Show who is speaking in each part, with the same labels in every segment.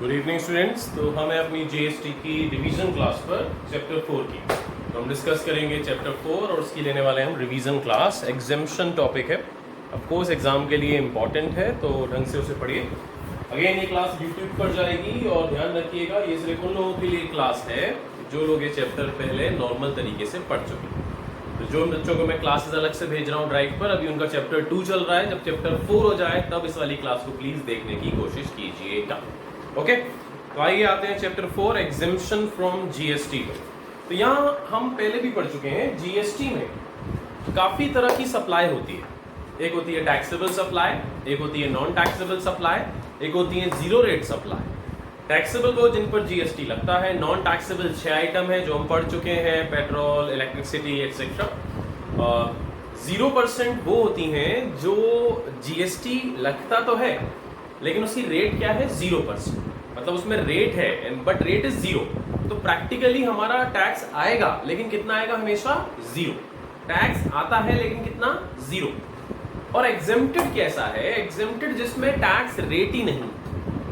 Speaker 1: Good evening students. तो हम हैं अपनी जीएसटी की रिवीजन क्लास पर चैप्टर 4 की। तो हम डिस्कस करेंगे चैप्टर 4 और उसकी लेने वाले हैं हम रिवीजन क्लास। एग्जाम्शन टॉपिक है, ऑफ कोर्स एग्जाम के लिए इम्पॉर्टेंट है, तो ढंग से उसे पढ़िए। अगेन ये क्लास यूट्यूब पर जाएगी और ध्यान रखिएगा ये सिर्फ उन लोगों के लिए क्लास है जो लोग ये चैप्टर पहले नॉर्मल तरीके से पढ़ चुके हैं। तो जो बच्चों को मैं क्लासेस अलग से भेज रहा हूँ ड्राइव पर, अभी उनका चैप्टर 2 चल रहा है, जब चैप्टर 4 हो जाए तब इस वाली क्लास को प्लीज देखने की कोशिश कीजिएगा। ओके, तो आइए आते हैं चैप्टर 4 एग्जेम्पशन फ्रॉम जीएसटी में। तो यहाँ हम पहले भी पढ़ चुके हैं, जीएसटी में काफी तरह की सप्लाई होती है। एक होती है टैक्सेबल सप्लाई, एक होती है नॉन टैक्सेबल सप्लाई, एक होती है जीरो रेट सप्लाई। टैक्सेबल वो जिन पर जीएसटी लगता है, नॉन टैक्सेबल 6 आइटम है जो हम पढ़ चुके हैं, पेट्रोल, इलेक्ट्रिसिटी एक्सेट्रा। 0% वो होती हैं जो जीएसटी लगता तो है लेकिन उसकी रेट क्या है, 0%। मतलब उसमें रेट है बट रेट इज 0। तो प्रैक्टिकली हमारा टैक्स आएगा लेकिन कितना आएगा, हमेशा 0। टैक्स आता है लेकिन कितना, 0। और एग्जेम्प्टेड कैसा है, एग्जेम्प्टेड जिसमें टैक्स रेट ही नहीं,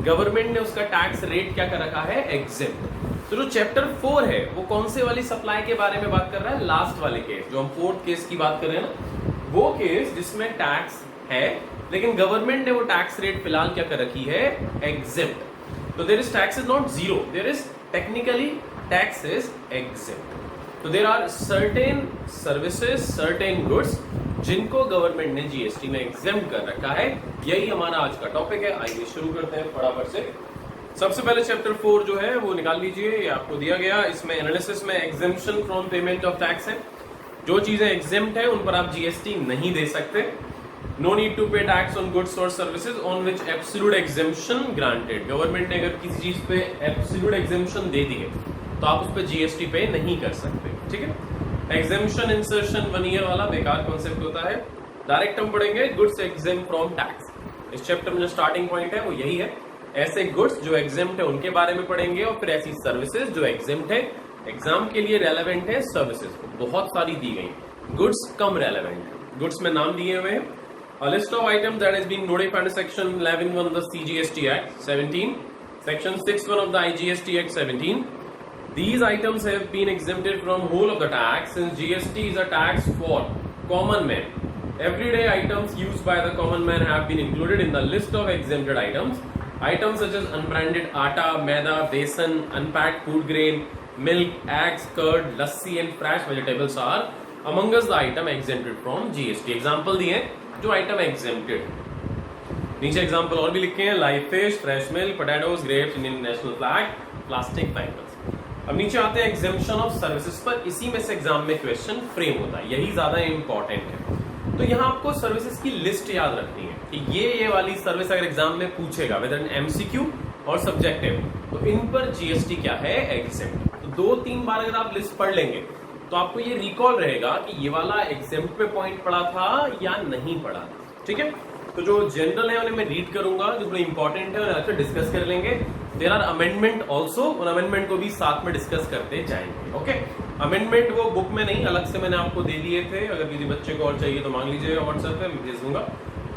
Speaker 1: गवर्नमेंट ने उसका टैक्स रेट क्या कर रखा है, एग्जेम्प्ट। तो जो चैप्टर 4 है वो कौन से वाली सप्लाई के बारे में बात कर रहा है, लास्ट वाले केस, जो हम 4th केस की बात कर रहे हैं ना, वो केस जिसमें टैक्स है लेकिन गवर्नमेंट ने वो टैक्स रेट फिलहाल क्या कर रखी है, एग्जेम्प्ट। तो there is tax is not 0, there is technically tax is exempt. तो there are certain services, certain goods जिनको गवर्नमेंट ने जीएसटी में एग्जेम्प्ट कर रखा है। यही हमारा आज का टॉपिक है। आइए शुरू करते हैं फटाफट से। सबसे पहले चैप्टर 4 जो है वो निकाल लीजिए, ये आपको दिया गया। इसमें एनालिसिस में exemption from payment of tax है। जो चीजें एग्जेम्प्ट है उन पर आप जीएसटी नहीं दे सकते। नो नीड टू पे टैक्स ऑन गुड्स और services on which absolute exemption granted. Government ने अगर किसी चीज पे एब्सोल्यूट एग्जेम्पशन दे दी है तो आप उस पर जीएसटी पे नहीं कर सकते, ठीक है। एग्जेम्पशन इंसर्शन 1 ईयर वाला बेकार कॉन्सेप्ट होता है। डायरेक्ट हम पढ़ेंगे गुड्स एग्जेम्प्ट फ्रॉम टैक्स। इस चैप्टर में जो स्टार्टिंग पॉइंट है वो यही है। ऐसे गुड्स जो एग्जेम्प्ट है उनके बारे में पढ़ेंगे और फिर ऐसी सर्विसेज जो एग्जेम्प्ट है, एग्जाम के लिए रेलेवेंट है। सर्विसेज बहुत सारी दी गई, गुड्स कम रेलेवेंट है। गुड्स में नाम दिए हुए हैं। A list of items that has been notified under Section 11(1) of the CGST Act 17, Section 6(1) of the IGST Act 17. These items have been exempted from whole of the tax since GST is a tax for common man. Everyday items used by the common man have been included in the list of exempted items. Items such as unbranded atta, maida, besan, unpacked food grain, milk, eggs, curd, lassi and fresh vegetables are among us the item exempted from GST. Example दिए जो item exempted. नीचे example और भी लिखे हैं, live fish, fresh milk, potatoes, grapes, Indian national flag, plastic fibres. अब नीचे आते हैं एग्जेम्पशन ऑफ सर्विसेज पर। इसी में से एग्जाम में क्वेश्चन फ्रेम होता है, यही ज्यादा इंपॉर्टेंट है। तो यहाँ आपको सर्विसेज की लिस्ट याद रखनी है कि ये वाली सर्विस अगर एग्जाम में पूछेगा विद एन एमसीक्यू और सब्जेक्टिव, तो इन पर जीएसटी क्या है, एग्जेम्प्ट। तो 2-3 बार अगर आप लिस्ट पढ़ लेंगे तो आपको ये रिकॉल रहेगा कि ये वाला एग्जेम्प्ट पे पॉइंट पड़ा था या नहीं पड़ा, ठीक है। तो जो जनरल है उन्हें मैं रीड करूंगा, जो थोड़ा इंपॉर्टेंट है उन्हें अच्छे डिस्कस कर लेंगे। देयर आर अमेंडमेंट ऑल्सो, उन अमेंडमेंट को भी साथ में डिस्कस करते जाएंगे। ओके, अमेंडमेंट वो बुक में नहीं, अलग से मैंने आपको दे दिए थे। अगर किसी बच्चे को और चाहिए तो मांग लीजिएगा व्हाट्सएप पे, मैं भेज दूंगा।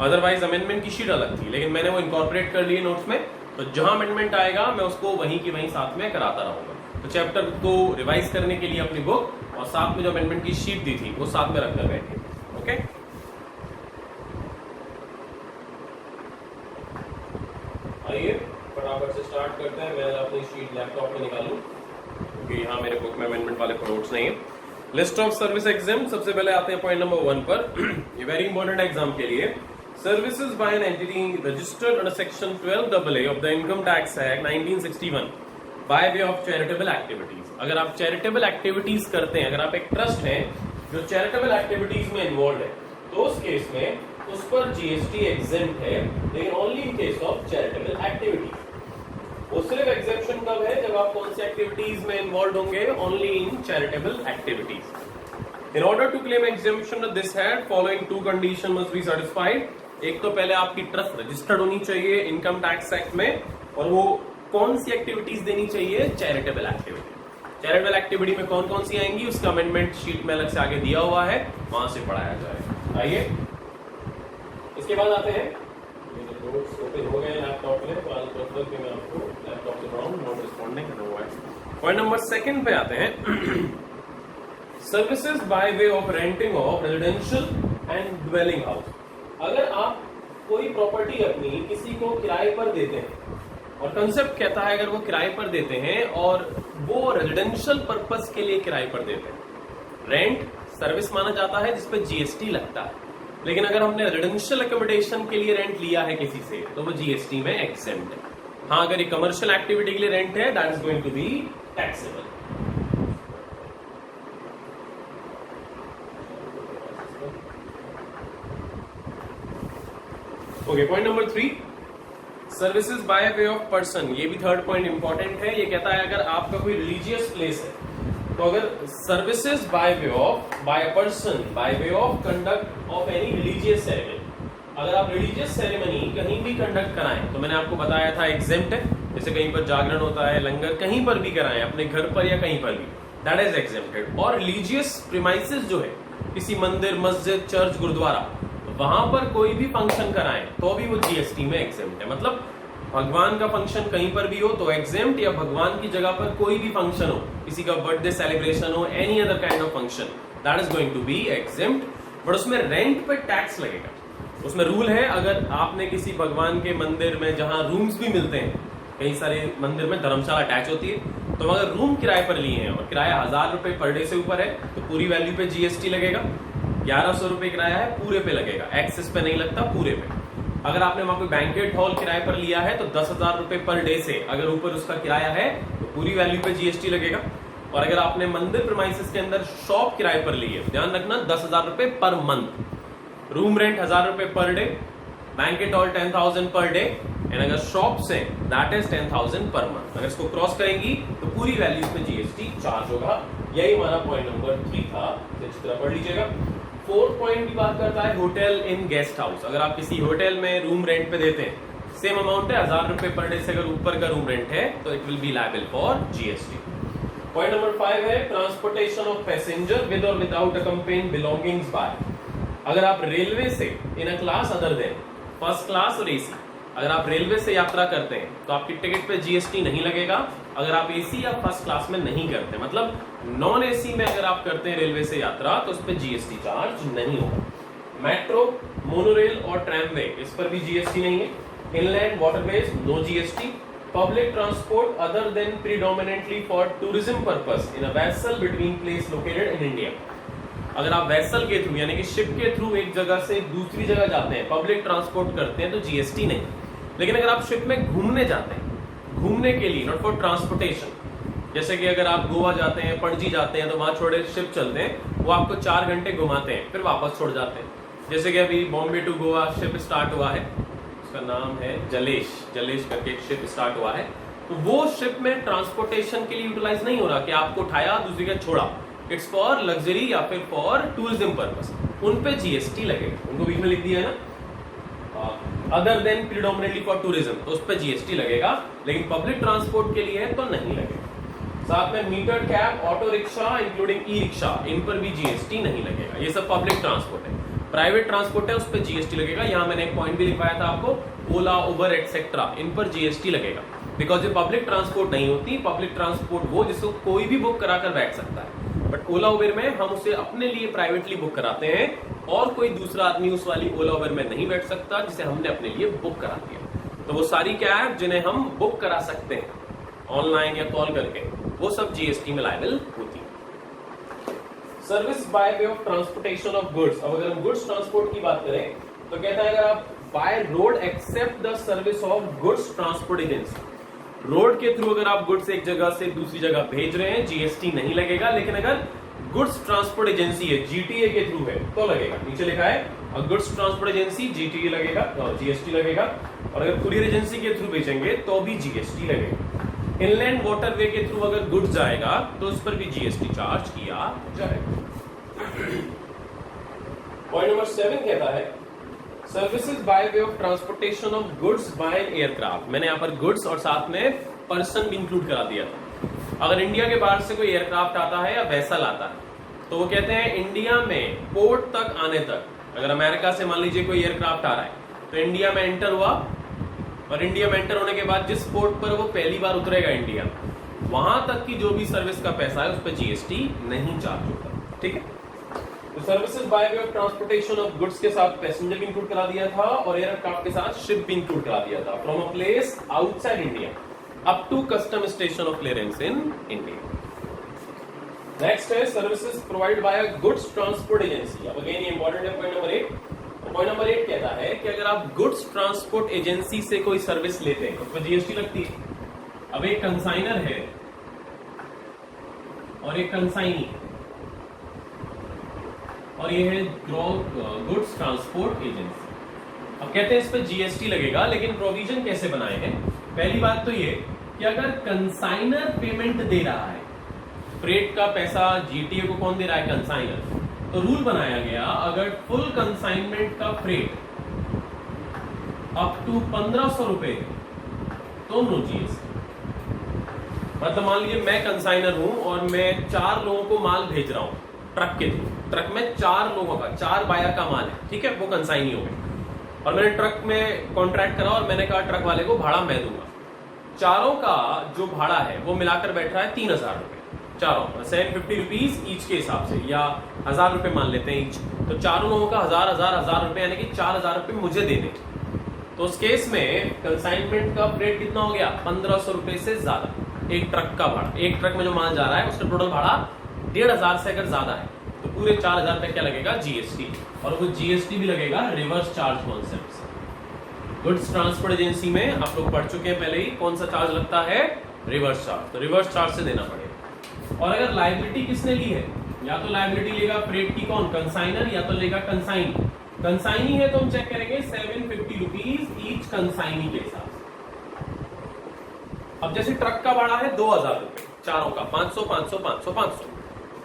Speaker 1: अदरवाइज अमेंडमेंट की शीट अलग थी लेकिन मैंने वो इनकॉर्पोरेट कर लिए नोट्स में। तो जहां अमेंडमेंट आएगा मैं उसको वहीं की वहीं साथ में कराता रहूंगा। तो चैप्टर को रिवाइज करने के लिए अपनी बुक और साथ में जो अमेंडमेंट की शीट दी थी वो साथ में रखकर बैठिए। ओके, आइए फटाफट से स्टार्ट करते हैं। मैं अपनी शीट लैपटॉप में निकालूं क्योंकि यहाँ मेरे बुक में अमेंडमेंट वाले नोट्स नहीं है। लिस्ट ऑफ सर्विस एग्जेम्प्ट, सबसे पहले आते हैं पॉइंट नंबर 1 पर। ये वेरी इंपॉर्टेंट एग्जाम के लिए। Services by an entity registered under section 12AA of the income tax act 1961 bye way of charitable activities. अगर आप चैरिटेबल एक्टिविटीज करते हैं, अगर आप एक ट्रस्ट हैं जो चैरिटेबल एक्टिविटीज में इन्वॉल्व है, तो उस केस में उस पर जीएसटी एग्जेम्प्ट है, लेकिन only in case of charitable activities. वो सिर्फ एग्जेम्पशन कब है, जब आप कौन सी एक्टिविटीज में इन्वॉल्व होंगे, only in charitable activities. In order to claim exemption this had following 2 condition must be satisfied. एक तो पहले आपकी ट्रस्ट रजिस्टर्ड होनी चाहिए इनकम टैक्स एक्ट में, और वो कौन सी एक्टिविटीज देनी चाहिए, चैरिटेबल एक्टिविटी। चैरिटेबल एक्टिविटी में कौन कौन सी आएंगी उसका अमेंडमेंट शीट में अलग से आगे दिया हुआ है, वहां से पढ़ाया जाए। आइए इसके बाद आते हैं, नोट्स ओपन हो गए लैपटॉप में, तो आज मैं आपको of the ground not responding, know why. Point number second पे आते हैं। Services by way of renting of residential and dwelling house. अगर आप कोई प्रॉपर्टी अपनी किसी को किराए पर देते हैं, और कंसेप्ट कहता है अगर वो किराए पर देते हैं और वो रेजिडेंशियल पर्पस के लिए किराए पर देते हैं, रेंट सर्विस माना जाता है जिसपे जीएसटी लगता है, लेकिन अगर हमने रेजिडेंशियल अकोमोडेशन के लिए रेंट लिया है किसी से तो वो जीएसटी में एग्जेम्प्ट है। हाँ, अगर ये कमर्शियल एक्टिविटी के लिए रेंट है that is going to be taxable. Okay, point number 3, services by way of person. ये भी थर्ड पॉइंट इंपॉर्टेंट है। ये कहता है अगर आपका कोई रिलीजियस प्लेस है तो अगर services by way of by person by way of conduct of any religious ceremony, अगर आप रिलीजियस सेरेमनी कहीं भी कंडक्ट कराएं तो मैंने आपको बताया था एग्जेम्प्ट है। जैसे कहीं पर जागरण होता है, लंगर कहीं पर भी कराएं, अपने घर पर या कहीं पर भी, दैट इज एग्जेम्प्टेड। और रिलीजियस प्रीमाइसेस जो है, किसी मंदिर, मस्जिद, चर्च, गुरुद्वारा, वहां पर कोई भी फंक्शन कराएं तो भी वो जीएसटी में एग्जेम्प्ट है। मतलब भगवान का फंक्शन कहीं पर भी हो तो एग्जेम्प्ट, या भगवान की जगह पर कोई भी फंक्शन हो, किसी का बर्थडे सेलिब्रेशन हो, any other kind of function, that is going to be exempt. But उसमें रेंट पे टैक्स लगेगा। उसमें रूल है, अगर आपने किसी भगवान के मंदिर में जहां रूम्स भी मिलते हैं, कई सारे मंदिर में धर्मशाला अटैच होती है, तो अगर रूम किराए पर लिए हैं और किराया 1000 रुपए पर डे से ऊपर है तो पूरी वैल्यू पे जीएसटी लगेगा। 1100 रुपए किराया है, पूरे पे लगेगा, एक्सेस पे नहीं लगता, पूरे पे। अगर आपने वहां कोई बैंकेट हॉल किराए पर लिया है तो 10,000 रुपए पर डे से अगर ऊपर उसका किराया है तो पूरी वैल्यू पे जीएसटी लगेगा। और अगर आपने मंदिर प्रीमाइसेस के अंदर शॉप किराए पर ली है, ध्यान रखना 10,000 रुपए पर मंथ, रूम रेंट 1000 रुपए per day, banquet hall 10,000 per day, and अगर शॉप से दैट इज 10,000 पर मंथ। अगर इसको क्रॉस करेंगी तो पूरी वैल्यूज पे जीएसटी चार्ज होगा। यही हमारा पॉइंट नंबर 3 था, इस तरह पढ़ लीजिएगा। 4th पॉइंट की बात करता है होटल इन गेस्ट हाउस। अगर आप किसी होटल में रूम रेंट पे देते हैं, सेम अमाउंट है 1000 रुपए पर डे से, अगर ऊपर का रूम रेंट है तो it will be liable for GST. Point number 5 है ट्रांसपोर्टेशन ऑफ पैसेंजर विद और विदाउट अकम्पेनिंग बिलोंगिंग्स बाय। अगर आप रेलवे से in a class other than first class और एसी, अगर आप रेलवे से यात्रा करते हैं तो आपकी टिकट पे जीएसटी नहीं लगेगा। अगर आप एसी या फर्स्ट क्लास में नहीं करते, मतलब नॉन एसी में अगर आप करते हैं रेलवे से यात्रा, तो उस पर जीएसटी चार्ज नहीं होगा। मेट्रो, मोनोरेल और ट्रैमवे, इस पर भी जीएसटी नहीं है। Inland waterways, no GST. Public transport other than predominantly for tourism purpose in a vessel between place located in India. अगर आप वेसल के थ्रू यानी कि शिप के थ्रू एक जगह से दूसरी जगह जाते हैं, पब्लिक ट्रांसपोर्ट करते हैं, तो जीएसटी नहीं। लेकिन अगर आप शिप में घूमने जाते हैं, घूमने के लिए, नॉट फॉर ट्रांसपोर्टेशन, जैसे कि अगर आप गोवा जाते हैं, पणजी जाते हैं, तो वहां छोटे शिप चलते हैं, वो आपको 4 घंटे घुमाते हैं, फिर वापस छोड़ जाते हैं। जैसे कि अभी Bombay to Goa ship start हुआ है, उसका नाम है जलेश करके एक शिप स्टार्ट हुआ है। तो वो शिप में ट्रांसपोर्टेशन के लिए यूटिलाइज नहीं हो रहा कि आपको उठाया दूसरी जगह छोड़ा, इट्स फॉर लग्जरी या फिर फॉर टूरिज्म पर्पस, उन पे जीएसटी लगेगा। उनको बीच में लिख दिया है ना, other than predominantly for tourism, तो उस पे जीएसटी लगेगा, लेकिन पब्लिक ट्रांसपोर्ट के लिए है तो नहीं लगेगा। साथ में meter cab, auto rickshaw including e rickshaw, इन पर भी जीएसटी नहीं लगेगा। ये सब पब्लिक ट्रांसपोर्ट है। प्राइवेट ट्रांसपोर्ट है, उस पर जीएसटी लगेगा। यहाँ मैंने एक पॉइंट भी लिखवाया था आपको, ओला, उबर एक्सेट्रा, इन पर जीएसटी लगेगा, बिकॉज ये पब्लिक ट्रांसपोर्ट नहीं होती। पब्लिक ट्रांसपोर्ट वो जिसको कोई भी बुक कराकर बैठ सकता है, बट ओला उबर में हम उसे अपने लिए प्राइवेटली बुक कराते हैं और कोई दूसरा आदमी उस वाली ओला उबर में नहीं बैठ सकता जिसे हमने अपने लिए बुक करा दिया। तो वो सारी कैब जिन्हें हम बुक करा सकते हैं ऑनलाइन या कॉल करके, वो सब जीएसटी में लायबल होती है। Service bye way of transportation of goods. अब अगर हम गुड्स ट्रांसपोर्ट की बात करें तो कहता है अगर आप by road except the service of goods transport agency, road के थ्रू अगर आप गुड्स एक जगह से दूसरी जगह भेज रहे हैं, जीएसटी नहीं लगेगा। लेकिन अगर गुड्स ट्रांसपोर्ट एजेंसी है, जीटीए के थ्रू है, तो लगेगा। नीचे लिखा है गुड्स ट्रांसपोर्ट एजेंसी, जीटीए लगेगा, जीएसटी लगेगा। और अगर कुरियर एजेंसी के थ्रू भेजेंगे तो भी जीएसटी लगेगा। इनलैंड वाटरवे के थ्रू अगर गुड्स जाएगा तो उस पर भी जीएसटी चार्ज किया जाएगा। पॉइंट नंबर 7 कहता है services by way of transportation of goods by aircraft. मैंने यहाँ पर गुड्स और साथ में पर्सन भी इंक्लूड करा दिया था। अगर इंडिया के बाहर से कोई एयरक्राफ्ट आता है या वेसल आता है तो वो कहते हैं इंडिया में पोर्ट तक आने तक, अगर अमेरिका से मान लीजिए कोई एयरक्राफ्ट आ रहा है तो इंडिया में एंटर हुआ, और इंडिया में एंटर होने के बाद जिस पोर्ट पर वो पहली बार उतरेगा इंडिया, वहां तक की जो भी सर्विस का पैसा है उस पर जीएसटी नहीं चार्ज होता। ठीक है, तो services by way of transportation of goods के साथ पैसेंजर भी इंक्लूड करा दिया था और एयरक्राफ्ट के साथ शिप भी इंक्लूड करा दिया था, from a place outside India up to custom station of clearance in India. Next है services provide by a goods transport agency. अब अगेन ये इंपॉर्टेंट है पॉइंट नंबर 8। पॉइंट नंबर 8 कहता है कि अगर आप गुड्स ट्रांसपोर्ट एजेंसी से कोई सर्विस लेते हैं उस पर जीएसटी लगती है। अब एक कंसाइनर है और एक कंसाइनी और ये है गुड्स ट्रांसपोर्ट एजेंसी। अब कहते हैं इस पर जीएसटी लगेगा, लेकिन प्रोविजन कैसे बनाए हैं? पहली बात तो ये कि अगर कंसाइनर पेमेंट दे रहा है, फ्रेट का पैसा जीटीए को कौन दे रहा है? कंसाइनर। तो रूल बनाया गया, अगर फुल कंसाइनमेंट का फ्रेट अप टू 1500 रुपए तो नो जीएसटी। मतलब मान लीजिए मैं कंसाइनर हूं और मैं 4 लोगों को माल भेज रहा हूं ट्रक के थ्रू। ट्रक में 4 लोगों का, 4 बायर का माल है, ठीक है, वो कंसाइनी हो गए और मैंने ट्रक में कॉन्ट्रैक्ट करा और मैंने कहा ट्रक वाले को भाड़ा मैं दूंगा। चारों का जो भाड़ा है वो मिलाकर बैठ रहा है 3000 रुपए, चारों 750 रुपीज ईच के हिसाब से, या 1000 रुपए मान लेते हैं ईच। तो चारों लोगों का 1000 रुपए यानी कि 4000 रुपए मुझे देने। तो उस केस में कंसाइनमेंट का रेट कितना हो गया? 1500 रुपए से ज्यादा एक ट्रक का भाड़ा। एक ट्रक में जो माल जा रहा है उसका टोटल भाड़ा 1500 से अगर ज्यादा है तो पूरे 4000 रुपए क्या लगेगा? जीएसटी। और वो जीएसटी भी लगेगा रिवर्स चार्ज कॉन्सेप्ट से। गुड्स ट्रांसपोर्ट एजेंसी में आप लोग पढ़ चुके हैं पहले ही, कौन सा चार्ज लगता है? Reverse charge. तो रिवर्स चार्ज से देना पड़ेगा। और अगर लायबिलिटी किसने ली है, या तो लायबिलिटी लेगा फ्रेट की कौन? कंसाइनर, या तो लेगा कंसाइनी। कंसाइनी है तो हम चेक करेंगे 750 रुपीज ईच कंसाइनी के हिसाब से। अब जैसे ट्रक का भाड़ा है 2000 रुपए चारों का, 500 500 500 500,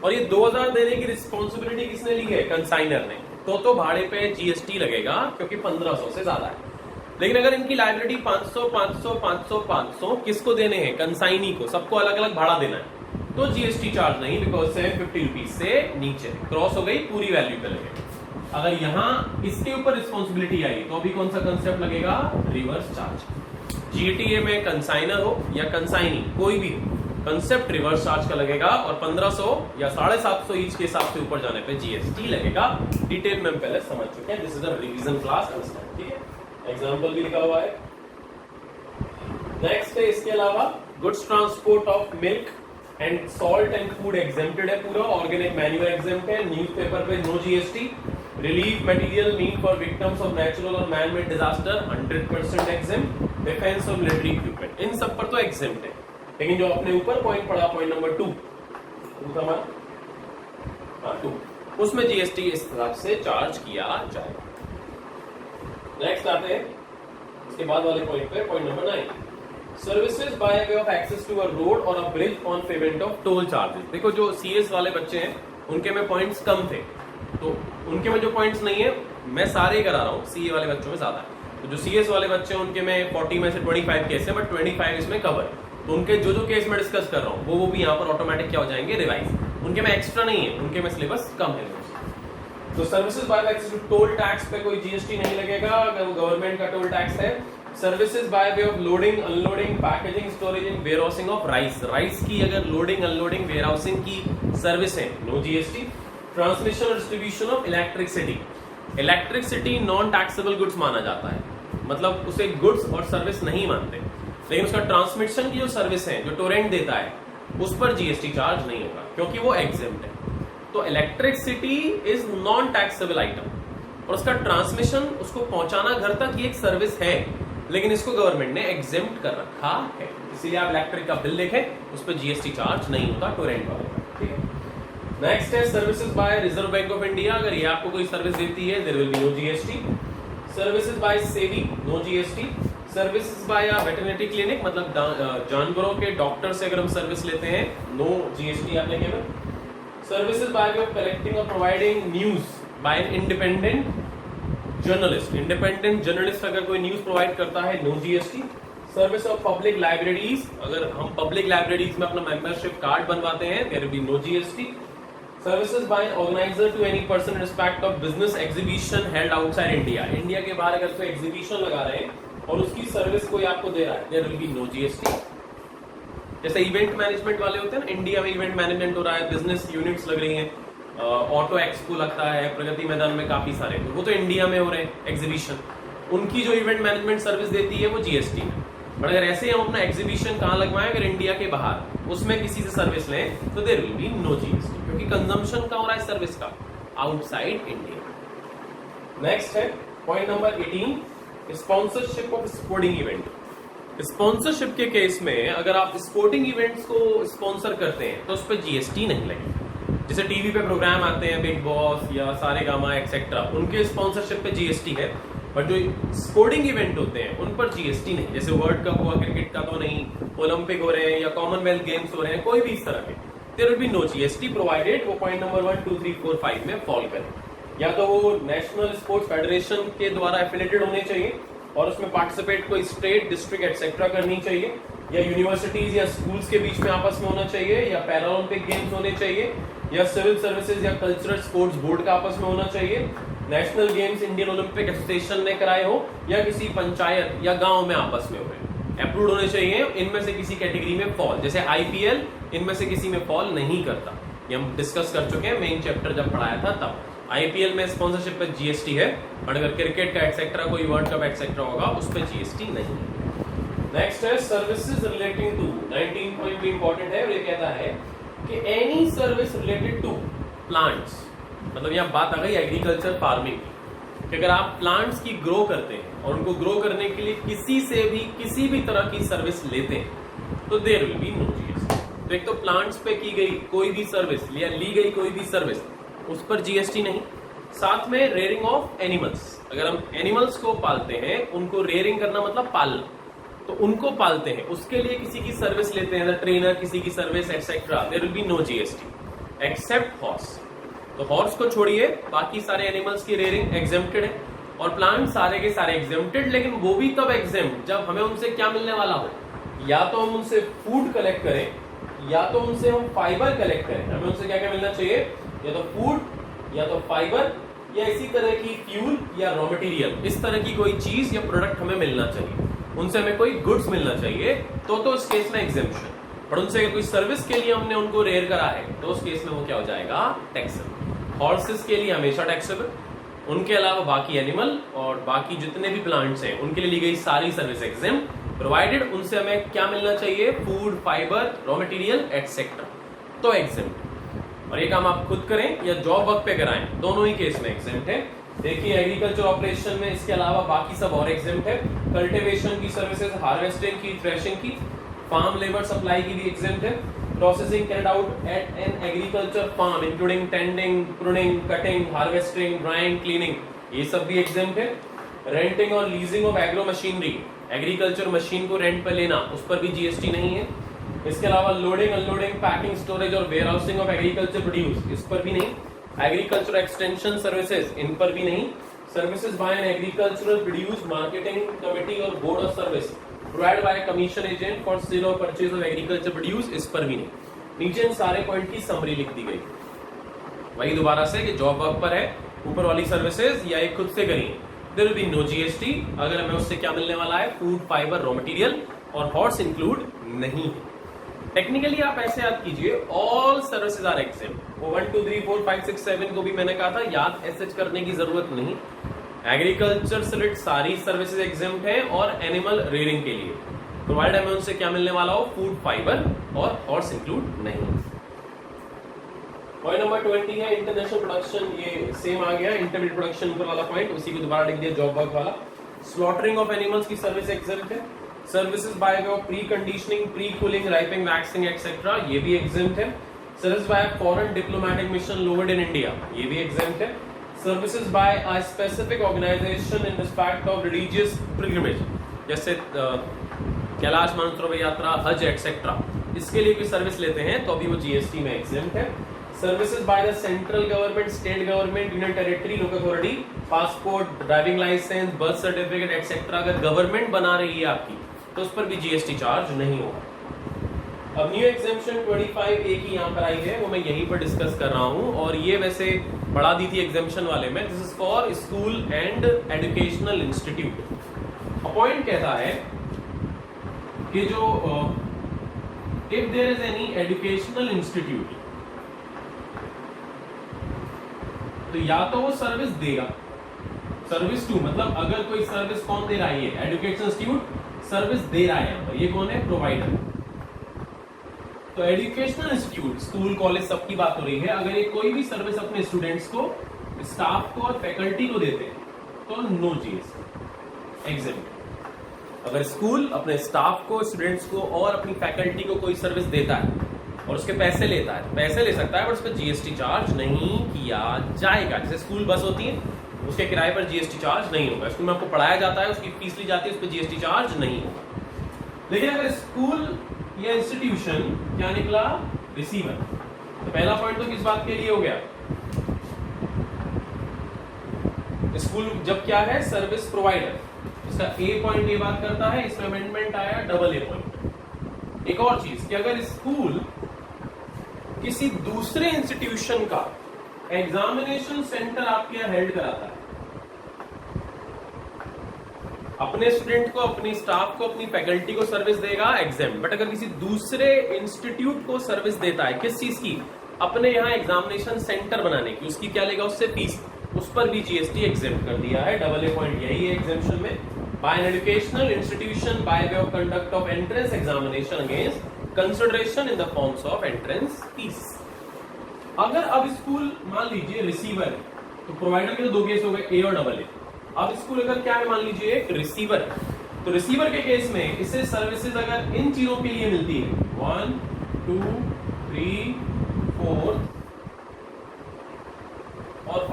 Speaker 1: और ये 2000 देने की रिस्पॉन्सिबिलिटी किसने ली है? कंसाइनर ने। तो भाड़े पे जीएसटी लगेगा क्योंकि 1500 से ज्यादा है। लेकिन अगर इनकी लायबिलिटी 500 500 500 500 किसको देने हैं? कंसाइनी को, सबको अलग अलग भाड़ा देना है, तो जीएसटी चार्ज नहीं, बिकॉज 750 रुपीज से नीचे क्रॉस हो गई, पूरी वैल्यू पे लगेगा। अगर यहां इसके ऊपर रिस्पॉन्सिबिलिटी आई तो अभी कौन सा कंसेप्ट लगेगा? Reverse charge. जीटीए में कंसाइनर हो या कंसाइनी, कोई भी कंसेप्ट रिवर्स चार्ज का लगेगा और 1500 या 750 ईच के हिसाब से ऊपर जाने पे जीएसटी लगेगा। डिटेल में हम पहले समझ चुके हैं, this is a revision class, understand, ठीक है। एग्जांपल भी लिखा हुआ है। नेक्स्ट है इसके अलावा goods transport of milk and salt and food exempted है पूरा, ऑर्गेनिक मैन्यूअर एग्जेम्प्ट है, न्यूज़पेपर पे no GST, relief material mean for victims of natural और man made disaster 100% exempt, defence of military equipment, इन सब पर तो एग्जेम्प्ट है। लेकिन जो अपने ऊपर पॉइंट पड़ा, पॉइंट नंबर 2 उसमें जीएसटी इस हिसाब से चार्ज किया जाएगा। नेक्स्ट आते हैं इसके बाद वाले पॉइंट पे, point number 9, services by way of access to a road और a bridge on payment of toll charges. देखो जो सीएस वाले बच्चे हैं उनके में पॉइंट्स कम थे, तो उनके में जो पॉइंट्स नहीं है मैं सारे करा रहा हूँ, सीए वाले बच्चों में ज्यादा है। तो जो सीएस वाले बच्चे हैं उनके में 40 में से 25 केस है, बट 25 इसमें कवर। तो उनके जो जो केस में डिस्कस कर रहा हूँ वो भी यहाँ पर ऑटोमेटिक क्या हो जाएंगे? रिवाइज। उनके में एक्स्ट्रा नहीं है, उनके में सिलेबस कम है। तो services by access to toll tax पे कोई जीएसटी नहीं लगेगा, अगर वो गवर्नमेंट का टोल टैक्स है। Services by way of loading unloading packaging storage and warehousing of rice की अगर लोडिंग अनलोडिंग वेयरहाउसिंग की सर्विस है, नो जीएसटी। ट्रांसमिशन और distribution of electricity non taxable goods माना जाता है, मतलब उसे गुड्स और सर्विस नहीं मानते, लेकिन उसका ट्रांसमिशन की जो सर्विस है, जो टोरेंट देता है, उस पर जीएसटी चार्ज नहीं होगा क्योंकि वो एग्जेम्प्ट है। तो electricity is non taxable item और उसका ट्रांसमिशन, उसको पहुंचाना घर तक, ये एक सर्विस है, लेकिन इसको गवर्नमेंट ने एग्जेम्प्ट कर रखा है। इसीलिए आप इलेक्ट्रिक का बिल देखें उस पर जीएसटी चार्ज नहीं होता टोरेंट वाले का, ठीक है। नेक्स्ट है services by reserve bank of India, अगर ये आपको कोई सर्विस देती है there will be no GST. Services by SEBI, no GST. Services by veterinary clinic, मतलब जानवरों के डॉक्टर से अगर हम सर्विस लेते हैं, no GST applicable. Services by way of collecting और providing news by an independent journalist अगर कोई न्यूज प्रोवाइड करता है, no GST. Service of public libraries, अगर हम पब्लिक लाइब्रेरीज में अपना मेंबरशिप कार्ड बनवाते हैं, there will be no GST. Services by organiser to any person in respect of business exhibition held outside India, India के बाहर अगर कोई एग्जीबिशन लगा रहे हैं और उसकी सर्विस कोई आपको दे रहा है, there will be no GST. जैसे इवेंट मैनेजमेंट वाले होते हैं ना, इंडिया में इवेंट मैनेजमेंट हो रहा है, बिजनेस यूनिट्स लग रही हैं, ऑटो एक्सपो लगता है, प्रगति मैदान में काफी सारे, वो तो इंडिया में हो रहे हैं एग्जीबिशन, उनकी जो इवेंट मैनेजमेंट सर्विस देती है वो जीएसटी है। बट अगर ऐसे हम अपना एग्जीबिशन कहाँ लगवाएं, अगर इंडिया के बाहर उसमें किसी से सर्विस लें तो there will be no GST, क्योंकि कंजम्पशन का हो रहा है सर्विस का आउटसाइड इंडिया। नेक्स्ट है point number 18, sponsorship of sporting event. Sponsorship के केस में अगर आप स्पोर्टिंग इवेंट्स को स्पॉन्सर करते हैं तो उस पर जीएसटी नहीं लगेगी। जैसे टीवी पे प्रोग्राम आते हैं, बिग बॉस या सारे गामा एक्सेट्रा, उनके स्पॉन्सरशिप पे जीएसटी है, बट जो स्पोर्टिंग इवेंट होते हैं उन पर जीएसटी नहीं। जैसे वर्ल्ड कप हुआ क्रिकेट का तो नहीं, ओलंपिक हो रहे हैं या कॉमनवेल्थ गेम्स हो रहे हैं, कोई भी इस तरह के, there will be no GST provided वो पॉइंट नंबर 1, 2, 3, 4, 5 में फॉल करें। या तो वो नेशनल स्पोर्ट्स फेडरेशन के द्वारा एफिलेटेड होने चाहिए और उसमें पार्टिसिपेट कोई स्टेट, डिस्ट्रिक्ट एक्सेट्रा करनी चाहिए, या यूनिवर्सिटीज या स्कूल्स के बीच में आपस में होना चाहिए, या पैरालंपिक गेम्स होने चाहिए, या सिविल सर्विसेज या कल्चरल स्पोर्ट्स बोर्ड का आपस में होना चाहिए, national games Indian Olympic association ने कराए हो, या किसी पंचायत या गांव में आपस में हुए, अप्रूव्ड होने चाहिए। इनमें से किसी कैटेगरी में फॉल, जैसे आईपीएल इनमें से किसी में फॉल नहीं करता, ये हम डिस्कस कर चुके हैं मेन चैप्टर जब पढ़ाया था तब। आईपीएल में स्पॉन्सरशिप पे जीएसटी है, बट अगर क्रिकेट का एक्सेट्रा कोई वर्ल्ड कप एक्सेट्रा होगा उस पर जीएसटी नहीं है। नेक्स्ट है सर्विसेज रिलेटिंग टू, 19 पॉइंट भी इंपॉर्टेंट है और ये कहता है कि any service related to plants, मतलब यहाँ बात आ गई एग्रीकल्चर फार्मिंग की, कि अगर आप प्लांट्स की ग्रो करते हैं और उनको ग्रो करने के लिए किसी से भी किसी भी तरह की सर्विस लेते हैं तो there will be no GST. तो एक तो प्लांट्स पे की गई कोई भी सर्विस या ली गई कोई भी सर्विस, उस पर जीएसटी नहीं। साथ में रेयरिंग ऑफ एनिमल्स, अगर हम एनिमल्स को पालते हैं, उनको रेयरिंग करना मतलब पालना, तो उनको पालते हैं, उसके लिए किसी की सर्विस लेते हैं, ट्रेनर किसी की service etcetera, there will be no GST except horse. तो हॉर्स को छोड़िए, बाकी सारे एनिमल्स की रेयरिंग एग्जेम्प्टेड है, और प्लांट सारे के सारे एग्जेम्प्टेड, लेकिन वो भी तब एग्जेम्प्ट जब हमें उनसे क्या मिलने वाला हो, या तो हम उनसे फूड कलेक्ट करें या तो उनसे हम फाइबर कलेक्ट करें। हमें उनसे क्या क्या मिलना चाहिए, या तो फूड या तो फाइबर या इसी तरह की फ्यूल या रॉ मटेरियल, इस तरह की कोई चीज या प्रोडक्ट हमें मिलना चाहिए, उनसे हमें कोई गुड्स मिलना चाहिए, तो उस केस में एग्जेम्पशन। पर उनसे अगर कोई सर्विस के लिए हमने उनको रेयर करा है तो उस केस में वो क्या हो जाएगा, टैक्सेबल। हॉर्सेस के लिए हमेशा टैक्सेबल, उनके अलावा बाकी एनिमल और बाकी जितने भी प्लांट्स हैं उनके लिए ली गई सारी सर्विस एग्जेम्प्ट, प्रोवाइडेड उनसे हमें क्या मिलना चाहिए, food, fibre, raw material etcetera, तो एग्जेम्प्ट। और ये काम आप खुद करें या जॉब वर्क पे कराएं, दोनों ही केस में एग्जेम्प्ट है। देखिए एग्रीकल्चर ऑपरेशन में इसके अलावा बाकी सब और एग्जेम्प्ट है, कल्टीवेशन की सर्विसेज, हार्वेस्टिंग की, थ्रेशिंग की, फार्म लेबर सप्लाई की भी एग्जेम्प्ट है, processing carried out at an agriculture farm including tending, pruning, cutting, harvesting, drying, cleaning, ये सब भी एग्जेम्प्ट है। रेंटिंग और leasing of agro machinery, agriculture machine को रेंट पर लेना, उस पर भी जीएसटी नहीं है। इसके अलावा लोडिंग, अनलोडिंग, पैकिंग, स्टोरेज और warehousing of agriculture produce, इस पर भी नहीं। एग्रीकल्चर एक्सटेंशन सर्विसेज, इन पर भी नहीं। Services by an agricultural produce marketing committee और board of service provide by commission agent for sale और परचेज ऑफ एग्रीकल्चर प्रोड्यूस, इस पर भी नहीं। नीचे इन सारे पॉइंट की समरी लिख दी गई, वही दोबारा से कि जॉब वर्क पर है, ऊपर वाली सर्विसेज या एक खुद से करिए, there will be no GST. अगर हमें उससे क्या मिलने वाला है, फूड, फाइबर, रॉ मटेरियल, और हॉर्स इंक्लूड नहीं है। टेक्निकली आप ऐसे याद कीजिए, ऑल सर्विसेज आर एग्जेम्प्ट। वो 1 2 3 4 5 6 7 को भी मैंने कहा था याद ऐसे करने की जरूरत नहीं। एग्रीकल्चर से रिलेटेड सारी सर्विसेज एग्जेम्प्ट है, और एनिमल रेयरिंग के लिए प्रोवाइड हमें उनसे क्या मिलने वाला हो, फूड, फाइबर, और हॉर्स इंक्लूड नहीं। पॉइंट नंबर 20 है इंटरनेशनल प्रोडक्शन, ये सेम आ गया, इंटरमीडिएट प्रोडक्शन ऊपर वाला पॉइंट, उसी को दोबारा लिख दिया जॉब वर्क वाला। स्लॉटरिंग ऑफ एनिमल्स की सर्विस एग्जेम्प्ट है। Services by way of preconditioning, precooling, ripening, waxing etcetera, ये भी एग्जेम्प्ट है। Service by foreign diplomatic mission located in India, ये भी एग्जेम्प्ट है। Services by a specific organisation in respect of religious pilgrimage, जैसे कैलाश मानसरोवर यात्रा, हज etcetera, इसके लिए भी सर्विस लेते हैं तो अभी वो जीएसटी में एग्जेम्प्ट है। Services by the central government, state government, union territory, local authority, passport, driving licence, birth certificate etcetera, अगर गवर्नमेंट बना रही है आपकी तो उस पर भी जीएसटी चार्ज नहीं होगा। अब न्यू एग्जेम्पशन 25A की यहाँ पर आई है, वो मैं यहीं पर डिस्कस कर रहा हूँ, और ये वैसे बढ़ा दी थी एग्जेम्पशन वाले में। This is for school and educational institute. Point कहता है कि जो if there is any educational institute, तो या तो वो सर्विस देगा, सर्विस टू मतलब अगर कोई सर्विस कौन दे रहा है, ये एजुकेशनल इंस्टीट्यूट सर्विस दे रहा है, ये कौन है, प्रोवाइडर। तो एजुकेशनल इंस्टीट्यूट, स्कूल कॉलेज सबकी बात हो रही है, अगर ये कोई भी सर्विस अपने स्टूडेंट्स को, स्टाफ को और फैकल्टी को देते हैं तो नो जीएसटी, एग्जेम्प्ट। अगर स्कूल अपने स्टाफ को, स्टूडेंट्स को और अपनी फैकल्टी को कोई सर्विस देता है और उसके पैसे लेता है, पैसे ले सकता है बट उस पर जीएसटी चार्ज नहीं किया जाएगा। जैसे स्कूल बस होती है, उसके किराए पर जीएसटी चार्ज नहीं होगा। स्कूल में आपको पढ़ाया जाता है, उसकी फीस ली जाती है, उस पर जीएसटी चार्ज नहीं होगा। लेकिन अगर स्कूल या इंस्टीट्यूशन क्या निकला, रिसीवर, तो पहला पॉइंट तो किस बात के लिए हो गया, स्कूल जब क्या है, सर्विस प्रोवाइडर, इसका ए पॉइंट ये बात करता है, इसमें अमेंडमेंट आया डबल ए पॉइंट। एक और चीज कि अगर स्कूल किसी दूसरे इंस्टीट्यूशन का एग्जामिनेशन सेंटर आपके यहां हेल्ड कराता है, अपने स्टूडेंट को, अपनी स्टाफ को, अपनी फैकल्टी को सर्विस देगा, एग्जाम। बट अगर किसी दूसरे इंस्टीट्यूट को सर्विस देता है, किस चीज की, अपने यहाँ एग्जामिनेशन सेंटर बनाने की, उसकी क्या लेगा, उससे फीस, उस पर भी जीएसटी एग्जेम्प्ट कर दिया है। डबल ए पॉइंट यही है एग्जेम्पशन में, by an educational institution by way of conduct of entrance examination against consideration in the forms of entrance fees. अगर अब स्कूल मान लीजिए रिसीवर है, तो प्रोवाइडर के तो दो केस हो गए, ए और डबल ए। अब स्कूल अगर क्या है, मान लीजिए एक रिसीवर है, तो रिसीवर के केस में इसे सर्विसेज अगर इन चीजों के लिए मिलती है, 1 2 3 4 और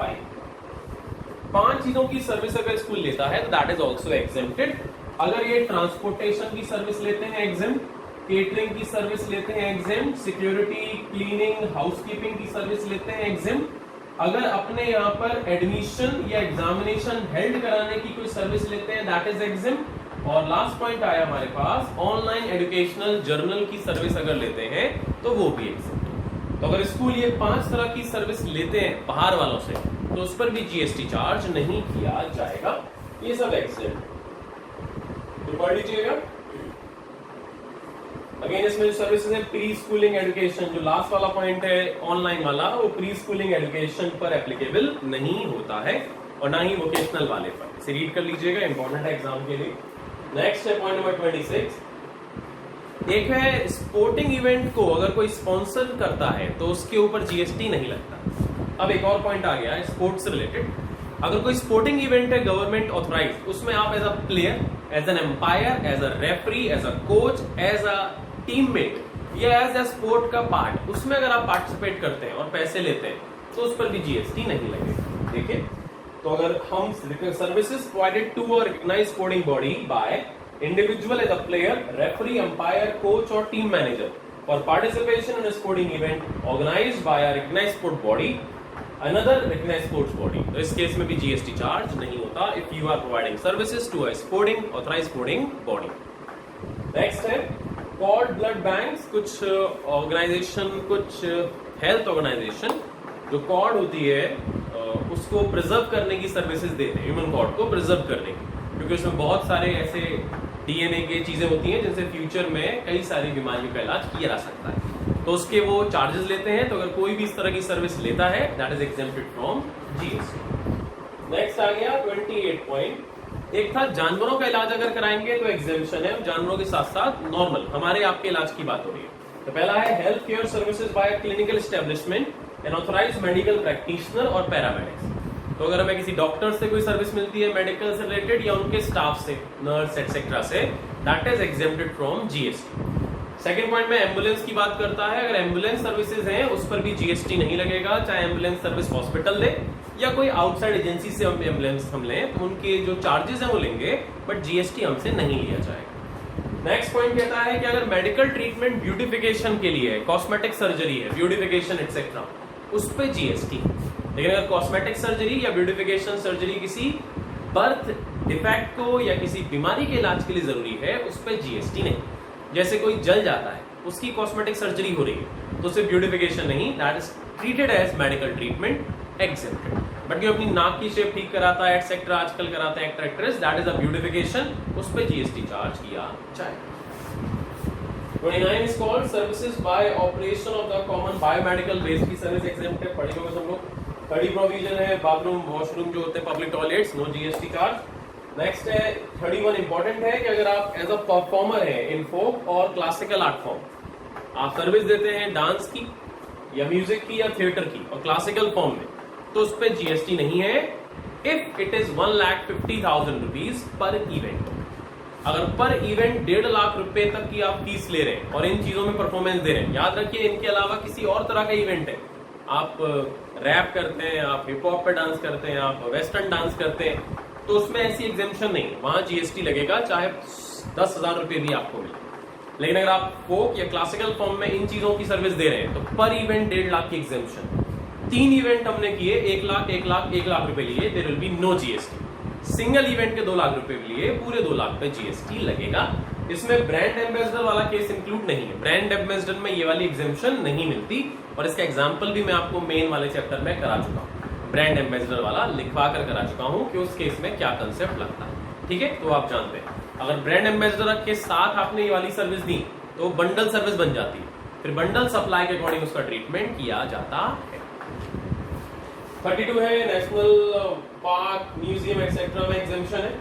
Speaker 1: 5 चीजों की सर्विस अगर स्कूल लेता है तो दैट इज ऑल्सो एग्जेम्प्टेड। अगर ये ट्रांसपोर्टेशन की सर्विस लेते हैं एग्जेम्प्ट, केटरिंग की सर्विस लेते हैं एग्जेम्प्ट, सिक्योरिटी, क्लीनिंग, हाउसकीपिंग की सर्विस लेते हैं एग्जेम्प्ट, अगर अपने यहाँ पर एडमिशन या एग्जामिनेशन हेल्ड कराने की कोई सर्विस लेते हैं दैट इज एग्जेम्प्ट। और लास्ट पॉइंट आया हमारे पास, ऑनलाइन एजुकेशनल जर्नल की सर्विस अगर लेते हैं तो वो भी एग्जेम्प्ट। तो अगर स्कूल ये 5 तरह की सर्विस लेते हैं बाहर वालों से, तो उस पर भी जीएसटी चार्ज नहीं किया जाएगा। ये सब एग्जेम्प्ट, तो पढ़ लीजिएगा। अगेन इसमें जो सर्विसेज है, प्री स्कूलिंग एजुकेशन, जो लास्ट वाला पॉइंट है ऑनलाइन वाला, वो प्री स्कूलिंग एजुकेशन पर एप्लीकेबल नहीं होता है और ना ही वोकेशनल वाले पर। इसे रीड कर लीजिएगा, इंपॉर्टेंट है एग्जाम के लिए। नेक्स्ट है पॉइंट नंबर 26। एक है स्पोर्टिंग इवेंट को अगर कोई स्पॉन्सर करता है तो उसके ऊपर जीएसटी नहीं लगता। अब एक और पॉइंट आ गया है स्पोर्ट्स से रिलेटेड। अगर कोई स्पोर्टिंग इवेंट है गवर्नमेंट ऑथराइज्ड, उसमें आप as a player, as an umpire, as a referee, as a coach, as a teammate या एज अ स्पोर्ट का पार्ट, उसमें अगर आप पार्टिसिपेट करते हैं और पैसे लेते हैं तो उस पर भी जीएसटी नहीं लगेगा। देखिए, तो अगर हम services provided to a recognised sporting body by individual as a player, referee, umpire, coach और team manager for participation in a sporting event organised by a recognised sport body, another recognised sports body, तो इस case में भी GST charge नहीं होता if you are providing services to a sporting authorised sporting body. Next है cord blood banks. कुछ organisation, कुछ health organisation जो कॉर्ड होती है उसको प्रिजर्व करने की सर्विसेज देते हैं, ह्यूमन कॉर्ड को प्रिजर्व करने की, क्योंकि उसमें बहुत सारे ऐसे डीएनए के चीजें होती हैं जिनसे फ्यूचर में कई सारी बीमारियों का इलाज किया जा सकता है, तो उसके वो चार्जेस लेते हैं। तो अगर कोई भी इस तरह की सर्विस लेता है that is exempted from GST. Next आ गया 28 पॉइंट। एक था जानवरों का इलाज अगर कराएंगे तो एग्जेम्पशन है, जानवरों के साथ साथ नॉर्मल हमारे आपके इलाज की बात हो रही है। तो पहला है health care services by clinical establishment, N authorised medical practitioner और पैरामेडिक्स। तो अगर हमें किसी डॉक्टर से कोई सर्विस मिलती है मेडिकल से रिलेटेड या उनके स्टाफ से, नर्स एक्सेट्रा से, that is exempted from GST. Second point में एम्बुलेंस की बात करता है। अगर एम्बुलेंस सर्विसेज हैं उस पर भी जीएसटी नहीं लगेगा, चाहे एम्बुलेंस सर्विस हॉस्पिटल दे या कोई आउटसाइड एजेंसी से हम एम्बुलेंस हम लें, तो उनके जो चार्जेस हैं वो लेंगे, बट जीएसटी हमसे नहीं लिया जाएगा। नेक्स्ट पॉइंट कहता है कि अगर मेडिकल ट्रीटमेंट ब्यूटिफिकेशन के लिए है, कॉस्मेटिक सर्जरी है, ब्यूटिफिकेशन एक्सेट्रा, उस पर जीएसटी। लेकिन अगर कॉस्मेटिक सर्जरी या ब्यूटिफिकेशन सर्जरी किसी बर्थ डिफेक्ट को या किसी बीमारी के इलाज के लिए जरूरी है, उस पर जीएसटी नहीं। जैसे कोई जल जाता है, उसकी कॉस्मेटिक सर्जरी हो रही है, तो सिर्फ ब्यूटिफिकेशन नहीं, that is treated as medical treatment, exempted. But जो अपनी नाक की शेप ठीक कराता है, एटसेट्रा आजकल कराते हैं actor actress, that is a beautification, उस पे जीएसटी चार्ज किया जाए। 29 is called services by operation of the common biomedical waste की सर्विस एग्जेम्प्ट है, पढ़ी होगा सब लोग। 30 प्रोविजन है बाथरूम वॉशरूम जो होते हैं public toilets, no GST charge. Next है 31 इंपॉर्टेंट है कि अगर आप एज अ परफॉर्मर है इन फोक और क्लासिकल आर्ट फॉर्म, आप सर्विस देते हैं डांस की या म्यूजिक की या थिएटर की और क्लासिकल फॉर्म में, तो उस पर जीएसटी नहीं है if it is 1,50,000 rupees per event. अगर पर इवेंट 1.5 लाख रुपए तक की आप फीस ले रहे हैं और इन चीजों में परफॉर्मेंस दे रहे हैं, याद रखिए इनके अलावा किसी और तरह का इवेंट है, आप रैप करते हैं, आप हिप हॉप पे डांस करते हैं, आप वेस्टर्न डांस करते हैं, तो उसमें ऐसी एग्जेम्पशन नहीं, वहां जीएसटी लगेगा चाहे 10,000 रुपए भी आपको मिले। लेकिन अगर आप फोक या क्लासिकल फॉर्म में इन चीजों की सर्विस दे रहे हैं तो पर इवेंट 1.5 लाख की एग्जेम्पशन। 3 इवेंट हमने किए, 1 लाख 1 लाख 1 लाख रुपए लिए, there will be no GST. Single event के 2 लाख रुपए लिए पूरे 2 लाख पे जीएसटी लगेगा। इसमें ब्रांड एम्बेसडर वाला केस इंक्लूड नहीं है, ब्रांड एम्बेसडर में ये वाली एग्जेम्पशन नहीं मिलती और इसका एग्जांपल भी मैं आपको मेन वाले चैप्टर में करा चुका हूँ, ब्रांड एम्बेसडर वाला लिखवा कर करा चुका हूँ कि उस केस में क्या कंसेप्ट लगता है। ठीक है, तो आप जानते हैं अगर ब्रांड एम्बेसडर के साथ आपने ये वाली सर्विस दी तो बंडल सर्विस बन जाती है, फिर बंडल सप्लाई के अकॉर्डिंग उसका ट्रीटमेंट किया जाता है। 32 है नेशनल पार्क म्यूजियम एक्सेट्रा में एग्जेम्पशन है।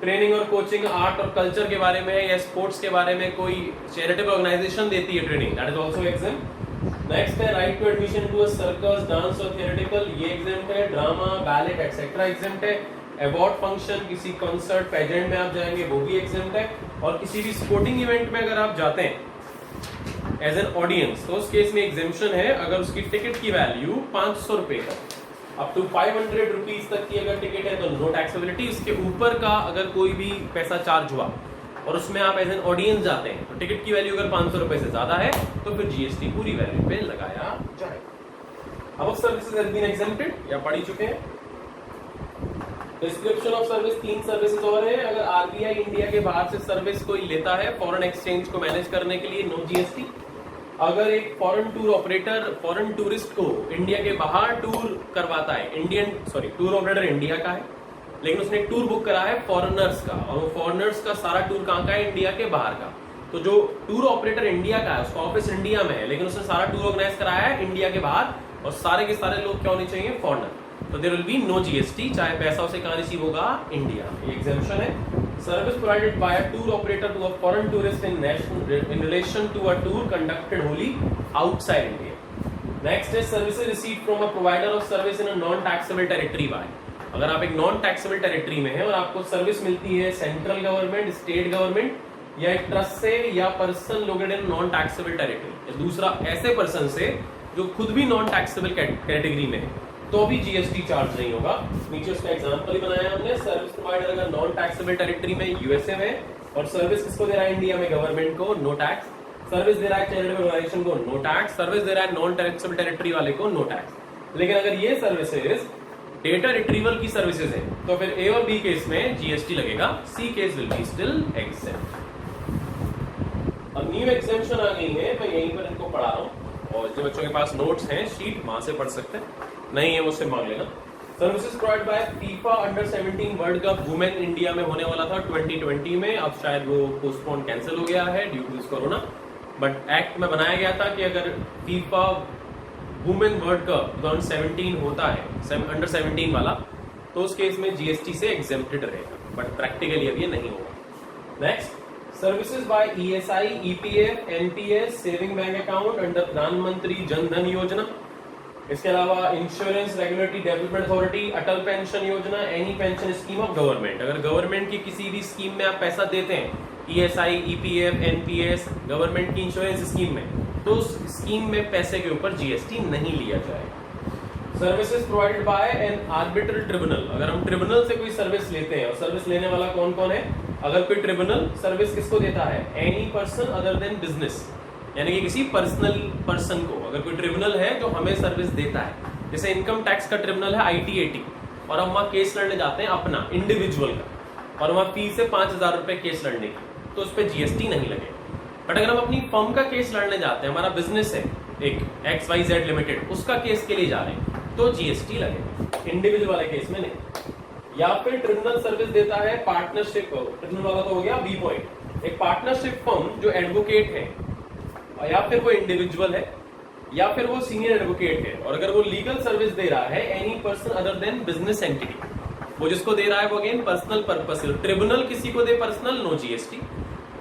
Speaker 1: ट्रेनिंग और कोचिंग आर्ट और कल्चर के बारे में या स्पोर्ट्स के बारे में कोई चैरिटेबल ऑर्गेनाइजेशन देती है training, that is also exempt. Next है right to admission to a circus dance और थियोरेटिकल, ये एग्जेम्प्ट है। ड्रामा बैलेट एक्सेट्रा एग्जेम्प्ट है। अवार्ड फंक्शन किसी कॉन्सर्ट पेजेंट में आप जाएंगे वो भी एग्जेम्प्ट है। और किसी भी स्पोर्टिंग इवेंट में अगर आप जाते हैं एज एन ऑडियंस तो उस केस में एग्जेम्पशन है अगर उसकी टिकट की वैल्यू 500 रुपए का, अप टू 500 रुपीज तक की अगर टिकट है तो नो टैक्सेबिलिटी। उसके ऊपर का अगर कोई भी पैसा चार्ज हुआ और उसमें आप एज एन ऑडियंस जाते हैं तो टिकट की वैल्यू अगर 500 रुपए से ज्यादा है तो फिर जीएसटी पूरी वैल्यू पे लगाया जाए। अब सर्विसेज हैज बीन एग्जेम्प्टेड या पढ़ चुके हैं। डिस्क्रिप्शन ऑफ सर्विस 3 सर्विसेज और है। अगर आरबीआई इंडिया के बाहर से सर्विस कोई लेता है फॉरेन एक्सचेंज को मैनेज करने के लिए, नो जीएसटी। अगर एक foreign tour operator foreign tourist को इंडिया के बाहर टूर करवाता है, टूर ऑपरेटर इंडिया का है लेकिन उसने एक टूर बुक करा है फॉरेनर्स का और वो फॉरेनर्स का सारा टूर कहाँ का है, इंडिया के बाहर का, तो जो टूर ऑपरेटर इंडिया का है उसका ऑफिस इंडिया में है लेकिन उसने सारा टूर ऑर्गेनाइज कराया है इंडिया के बाहर और सारे के सारे लोग क्या होने चाहिए, फॉरेनर, तो there will be no GST, चाहे पैसा उसे कहां रिसीव होगा, इंडिया। ये एग्जेम्पशन है। Service provided by a tour operator to a foreign tourist in relation to a tour conducted wholly outside India. Next is services received from a provider of service in a non taxable territory by. अगर आप एक non taxable territory में है और आपको service मिलती है central government, state government या एक ट्रस्ट से या person located in non taxable territory, दूसरा ऐसे पर्सन से जो खुद भी नॉन टैक्सेबल कैटेगरी में है, तो भी जीएसटी चार्ज नहीं होगा। नीचे उसका एग्जांपल ही बनाया हमने। सर्विस प्रोवाइडर अगर नॉन टैक्सेबल टेरिटरी में यूएसए में और सर्विस किसको दे रहा है, इंडिया में गवर्नमेंट को, नो टैक्स। सर्विस दे रहा है चैरिटेबल ऑर्गेनाइजेशन को, नो टैक्स। सर्विस दे रहा है नॉन टैक्सेबल टेरिटरी वाले को, नो टैक्स। लेकिन अगर ये सर्विसेज डेटा रिट्रीवल की सर्विसेज है तो फिर ए और बी केस में जीएसटी लगेगा, see case will be still exempt. अब न्यू एग्जेम्पशन आ गई है, मैं यहीं पर इनको पढ़ा रहा हूँ और जो बच्चों के पास नोट्स हैं शीट वहां से पढ़ सकते हैं, नहीं है मुझसे मांग लेना। Services provide bye FIFA under 17 world cup women India में होने वाला था 2020 में, अब शायद वो पोस्टपोन कैंसिल हो गया है due to this corona, but act में बनाया गया था कि अगर फीफा वुमेन वर्ल्ड कप 2017 होता है अंडर 17 वाला तो उस केस में जीएसटी से एग्जेम्प्टेड रहेगा, बट प्रैक्टिकली अब ये नहीं होगा। Next, services by ESI, EPF, NPS, saving bank account under प्रधानमंत्री जन धन योजना। इसके अलावा इंश्योरेंस रेगुलेटरी डेवलपमेंट अथॉरिटी, अटल पेंशन योजना, any pension scheme of government. अगर गवर्नमेंट की किसी भी स्कीम में आप पैसा देते हैं, ईएसआई, ईपीएफ, एनपीएस, गवर्नमेंट की इंश्योरेंस स्कीम में, तो उस स्कीम में पैसे के ऊपर जीएसटी नहीं लिया जाएगा। Services provided by an arbitral tribunal. अगर हम ट्रिब्यूनल से कोई सर्विस लेते हैं और सर्विस लेने वाला कौन कौन है, अगर कोई ट्रिब्यूनल सर्विस किसको देता है, any person other than business, यानी कि किसी पर्सनल पर्सन को अगर कोई ट्रिब्यूनल है जो हमें सर्विस देता है, जैसे इनकम टैक्स का ट्रिब्यूनल है आईटीएटी और हम वहां केस लड़ने जाते हैं अपना इंडिविजुअल का और वहां फीस है 5,000 रुपए केस लड़ने की, तो उस पर जीएसटी नहीं लगेगा। बट अगर हम अपनी फर्म का केस लड़ने जाते हैं, हमारा बिजनेस है एक XYZ लिमिटेड, उसका केस के लिए जा रहे हैं, तो जीएसटी लगेगा, इंडिविजुअल वाले केस में नहीं। या फिर ट्रिब्यूनल सर्विस देता है पार्टनरशिप, ट्रिब्यूनल वाला तो हो गया बी पॉइंट, एक पार्टनरशिप फर्म जो एडवोकेट है, या फिर वो इंडिविजुअल है या फिर वो सीनियर एडवोकेट है, और अगर वो लीगल सर्विस दे रहा है any person other than business entity, वो जिसको दे रहा है वो अगेन पर्सनल पर्पस है। ट्रिब्यूनल किसी को दे पर्सनल, नो जीएसटी।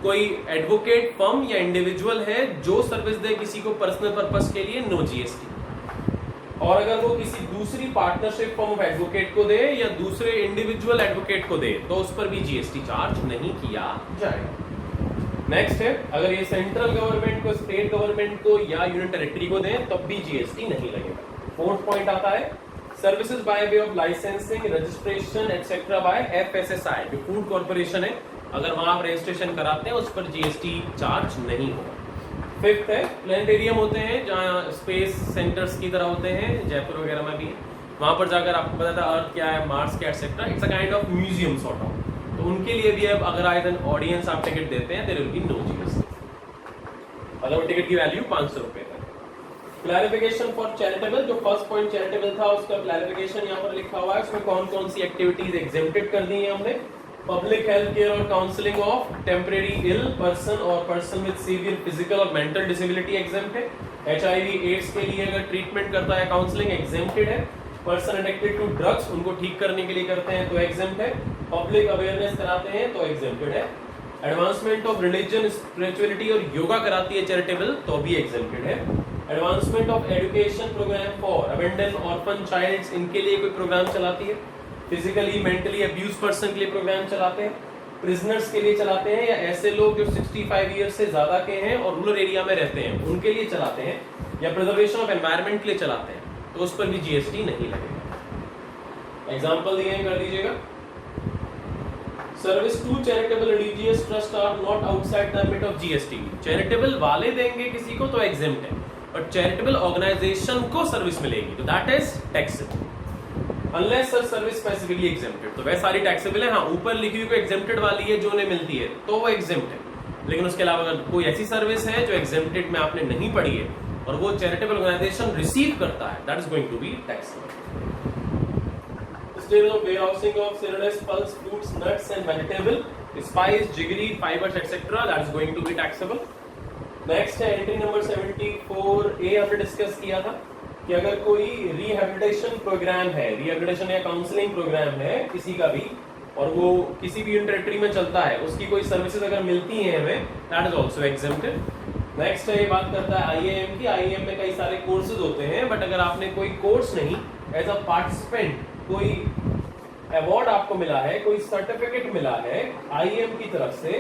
Speaker 1: कोई एडवोकेट फर्म या इंडिविजुअल है जो सर्विस दे किसी को पर्सनल पर्पस के लिए, नो जीएसटी। और अगर वो किसी दूसरी पार्टनरशिप फर्म ऑफ एडवोकेट को दे या दूसरे इंडिविजुअल एडवोकेट को दे तो उस पर भी जीएसटी चार्ज नहीं किया जाएगा। नेक्स्ट है, अगर ये सेंट्रल गवर्नमेंट को, स्टेट गवर्नमेंट को या यूनियन टेरिटरी को दें तब भी जीएसटी नहीं लगेगा। फोर्थ पॉइंट आता है services by way of licensing, registration etcetera by FSSAI, जो फूड कॉर्पोरेशन है, अगर वहां आप रजिस्ट्रेशन कराते हैं उस पर जीएसटी चार्ज नहीं होगा। फिफ्थ है प्लेनेटेरियम होते हैं जहां स्पेस सेंटर्स की तरह होते हैं, जयपुर वगैरह में भी, वहां पर जाकर आपको पता था अर्थ क्या है, मार्स क्या, etcetera, it's a kind of museum sort of, तो उनके लिए भी अब अगर आए दिन ऑडियंस आप टिकट देते हैं there will be no GST, मतलब टिकट की वैल्यू 500 रुपए है। क्लैरिफिकेशन फॉर चैरिटेबल, जो फर्स्ट पॉइंट चैरिटेबल था उसका क्लैरिफिकेशन यहाँ पर लिखा हुआ है, उसमें कौन कौन सी एक्टिविटीज एग्जेम्प्टेड कर दी है हमने। पब्लिक हेल्थ केयर और counselling of temporary ill person और पर्सन विद सीवियर फिजिकल और मेंटल डिसेबिलिटी एग्जेम्प्ट है। HIV एड्स के लिए अगर ट्रीटमेंट करता है काउंसलिंग एग्जेम्प्टेड है। पर्सन एडिक्टेड टू ड्रग्स, उनको ठीक करने के लिए करते हैं तो एग्जेम्प्ट है। पब्लिक अवेयरनेस कराते हैं तो एग्जेम्प्टेड है। एडवांसमेंट ऑफ रिलीजन, स्पिरिचुअलिटी और योगा कराती है चैरिटेबल तो भी एग्जेम्प्टेड है। Advancement of education programme for abandon orphan childs, इनके लिए कोई प्रोग्राम चलाती है। फिजिकली मेंटली अब्यूज पर्सन के लिए प्रोग्राम चलाते हैं। प्रिजनर्स के लिए चलाते हैं, या ऐसे लोग जो 65 ईयर से ज्यादा के हैं और रूरल एरिया में रहते हैं उनके लिए चलाते हैं, या प्रिजर्वेशन ऑफ एनवायरनमेंट के लिए चलाते हैं तो उस पर भी जीएसटी नहीं लगेगा। एग्जाम्पल दिए हैं, कर दीजिएगा। Service to charitable religious trust are not outside the limit of GST, charitable वाले देंगे किसी को तो एग्जेम्प्ट है, और चैरिटेबल ऑर्गेनाइजेशन को सर्विस मिलेगी तो that is taxable unless sir service specifically exempted, तो वह सारी टैक्सेबल है। हाँ, ऊपर लिखी हुई कोई एग्जेम्प्टेड वाली है जो उन्हें मिलती है तो वो एग्जेम्प्ट है, लेकिन उसके अलावा अगर कोई ऐसी सर्विस है जो एग्जेम्प्टेड में आपने नहीं पढ़ी है और वो चैरिटेबल ऑर्गेनाइजेशन रिसीव करता है, that is going to be taxable. Stage of warehousing of cereals, pulse, fruits, nuts and vegetable, spice, jaggery, fibers, etc. That is going to be taxable. Next है एंट्री नंबर 74A, हमने discuss किया था कि अगर कोई rehabilitation programme है, rehabilitation या counselling programme है किसी का भी, और वो किसी भी टेरिटरी में चलता है, उसकी कोई सर्विसेज अगर मिलती हैं हमें, that is also exempted. Next है, ये बात करता है IAM की। IAM में कई सारे कोर्सेज होते हैं, बट अगर आपने कोई कोर्स नहीं, एज अ पार्टिसिपेंट कोई अवार्ड आपको मिला है, कोई सर्टिफिकेट मिला है IAM की तरफ से,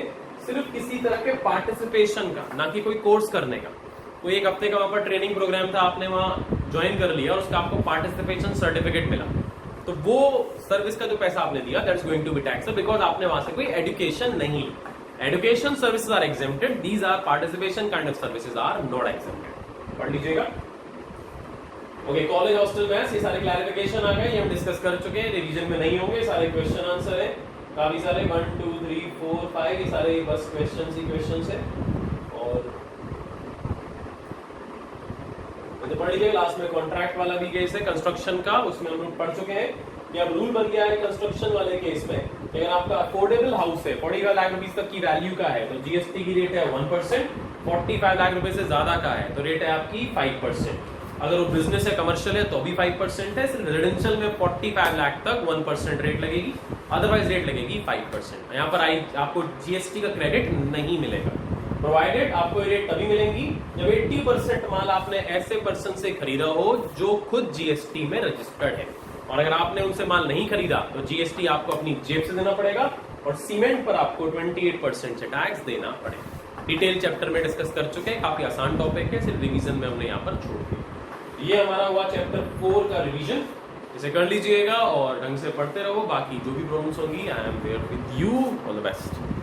Speaker 1: सिर्फ किसी तरह के पार्टिसिपेशन का, ना कि कोई कोर्स करने का। कोई एक हफ्ते का वहां पर ट्रेनिंग प्रोग्राम था, आपने वहां ज्वाइन कर लिया और उसका आपको पार्टिसिपेशन सर्टिफिकेट मिला, तो वो सर्विस का जो पैसा आपने दिया that is going to be taxable, because आपने वहां से कोई एजुकेशन नहीं। Education services are exempted, these are participation kind of services are not exempted. पढ़ लीजिएगा। ओके, कॉलेज हॉस्टल मैथ्स, ये सारे क्लैरिफिकेशन आ गए, ये हम डिस्कस कर चुके हैं, रिवीजन में नहीं होंगे, सारे क्वेश्चन आंसर है काफी सारे, 1 2 3 4 5, ये सारे बस क्वेश्चन ही क्वेश्चन है। और तो पढ़ लीजिए, लास्ट में कॉन्ट्रैक्ट वाला भी केस है कंस्ट्रक्शन का, उसमें हम लोग पढ़ चुके हैं कि अब रूल बन गया है कंस्ट्रक्शन वाले केस में, अगर आपका अफोर्डेबल हाउस है, 45 लाख रुपीज तक की वैल्यू का है, तो जीएसटी की रेट है 1%, 45 लाख रुपए से ज्यादा का है तो रेट है आपकी 5%। अगर वो बिजनेस है, कमर्शियल है तो भी 5% है। सिर्फ रेजिडेंशियल में 45 लाख तक 1% रेट लगेगी, अदरवाइज रेट लगेगी 5%। यहाँ पर आपको जीएसटी का क्रेडिट नहीं मिलेगा, प्रोवाइडेड आपको रेट तभी मिलेंगी जब 80% माल आपने ऐसे पर्सन से खरीदा हो जो खुद जीएसटी में रजिस्टर्ड है, और अगर आपने उनसे माल नहीं खरीदा तो जीएसटी आपको अपनी जेब से देना पड़ेगा, और सीमेंट पर आपको 28% से टैक्स देना पड़ेगा। डिटेल चैप्टर में डिस्कस कर चुके हैं, काफी आसान टॉपिक है, सिर्फ रिवीजन में हमने यहाँ पर छोड़ दिया। ये हमारा हुआ चैप्टर 4 का रिवीजन, इसे कर लीजिएगा और ढंग से पढ़ते रहो। बाकी जो भी प्रॉब्लम्स होंगी, I am there with you, all the best.